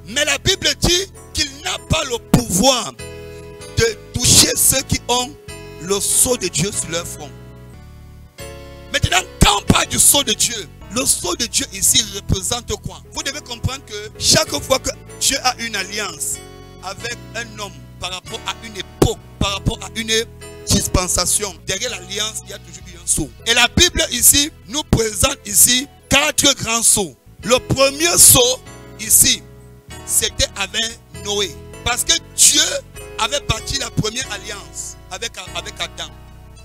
Mais la Bible dit qu'il n'a pas le pouvoir de toucher ceux qui ont le sceau de Dieu sur leur front. Maintenant, quand on parle du sceau de Dieu, le sceau de Dieu ici représente quoi? Vous devez comprendre que chaque fois que Dieu a une alliance avec un homme par rapport à une époque, par rapport à une dispensation, derrière l'alliance, il y a toujours eu un sceau. Et la Bible ici nous présente ici 4 grands sceaux. Le premier sceau ici, c'était avec Noé. Parce que Dieu avait bâti la première alliance avec Adam.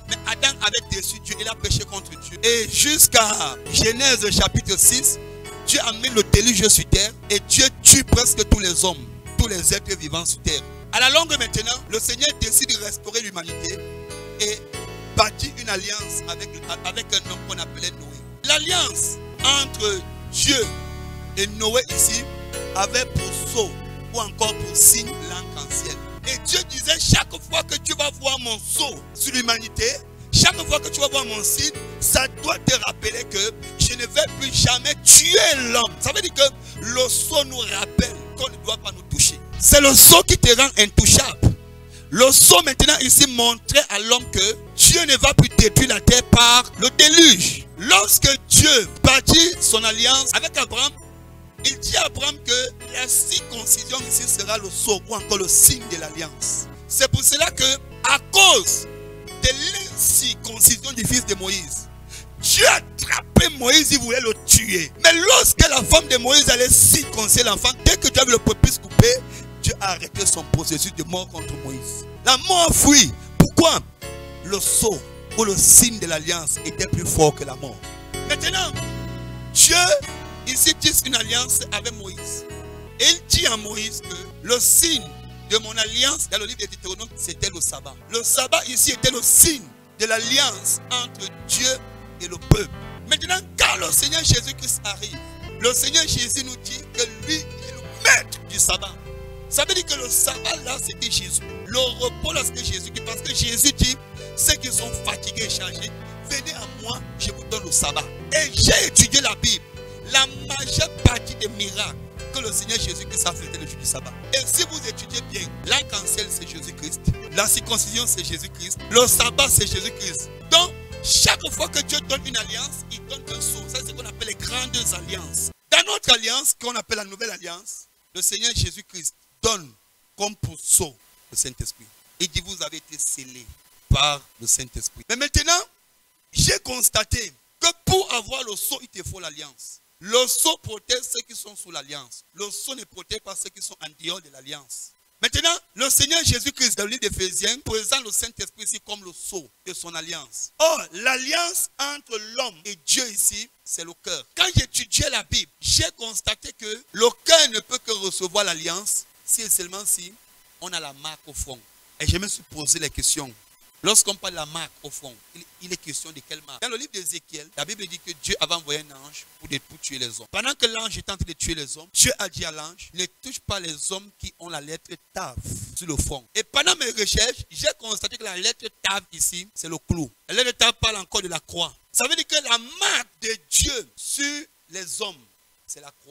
Mais Adam avait déçu Dieu, il a péché contre Dieu. Et jusqu'à Genèse chapitre 6, Dieu a mis le déluge sur terre et Dieu tue presque tous les hommes, tous les êtres vivants sur terre. À la longue maintenant, le Seigneur décide de restaurer l'humanité et bâtit une alliance avec un homme qu'on appelait Noé. L'alliance entre Dieu et Noé ici avait pour sceau ou encore pour signe l'arc-en-ciel. Et Dieu disait, chaque fois que tu vas voir mon sceau sur l'humanité, chaque fois que tu vas voir mon signe, ça doit te rappeler que je ne vais plus jamais tuer l'homme. Ça veut dire que le sceau nous rappelle qu'on ne doit pas nous toucher. C'est le sceau qui te rend intouchable. Le sceau maintenant ici montrait à l'homme que Dieu ne va plus détruire la terre par le déluge. Lorsque Dieu bâtit son alliance avec Abraham, il dit à Abraham que la circoncision ici sera le sceau ou encore le signe de l'alliance. C'est pour cela que, à cause de l'incirconcision du fils de Moïse, Dieu a attrapé Moïse, il voulait le tuer. Mais lorsque la femme de Moïse allait circoncire l'enfant, dès que Dieu avait le prépuce coupé, Dieu a arrêté son processus de mort contre Moïse. La mort fuit. Pourquoi? Le sceau ou le signe de l'alliance était plus fort que la mort. Maintenant, Dieu ici tisse une alliance avec Moïse. Et il dit à Moïse que le signe de mon alliance, dans le livre de Deutéronome, c'était le sabbat. Le sabbat ici était le signe de l'alliance entre Dieu et le peuple. Maintenant, quand le Seigneur Jésus-Christ arrive, le Seigneur Jésus nous dit que lui est le maître du sabbat. Ça veut dire que le sabbat là, c'était Jésus. Le repos lorsque Jésus dit, parce que Jésus dit, ceux qui sont fatigués et chargés, venez à moi, je vous donne le sabbat. Et j'ai étudié la Bible. La majeure partie des miracles que le Seigneur Jésus-Christ a fait le jour du sabbat. Et si vous étudiez bien, l'arc-en-ciel c'est Jésus-Christ, la circoncision c'est Jésus-Christ, le sabbat c'est Jésus-Christ. Donc, chaque fois que Dieu donne une alliance, il donne un sceau. Ça c'est ce qu'on appelle les grandes alliances. Dans notre alliance, qu'on appelle la nouvelle alliance, le Seigneur Jésus-Christ donne comme pour sceau le Saint-Esprit. Il dit, vous avez été scellés par le Saint-Esprit. Mais maintenant, j'ai constaté que pour avoir le sceau, il te faut l'alliance. Le sceau protège ceux qui sont sous l'alliance. Le sceau ne protège pas ceux qui sont en dehors de l'alliance. Maintenant, le Seigneur Jésus-Christ, dans le livre d'Éphésiens, présente le Saint-Esprit ici comme le sceau de son alliance. Or, l'alliance entre l'homme et Dieu ici, c'est le cœur. Quand j'étudiais la Bible, j'ai constaté que le cœur ne peut que recevoir l'alliance si et seulement si on a la marque au front. Et je me suis posé la question. Lorsqu'on parle de la marque au fond, il est question de quelle marque? Dans le livre d'Ézéchiel, la Bible dit que Dieu avait envoyé un ange pour tuer les hommes. Pendant que l'ange était en train de tuer les hommes, Dieu a dit à l'ange, ne touche pas les hommes qui ont la lettre Tav sur le front. Et pendant mes recherches, j'ai constaté que la lettre Tav ici, c'est le clou. La lettre Tav parle encore de la croix. Ça veut dire que la marque de Dieu sur les hommes, c'est la croix.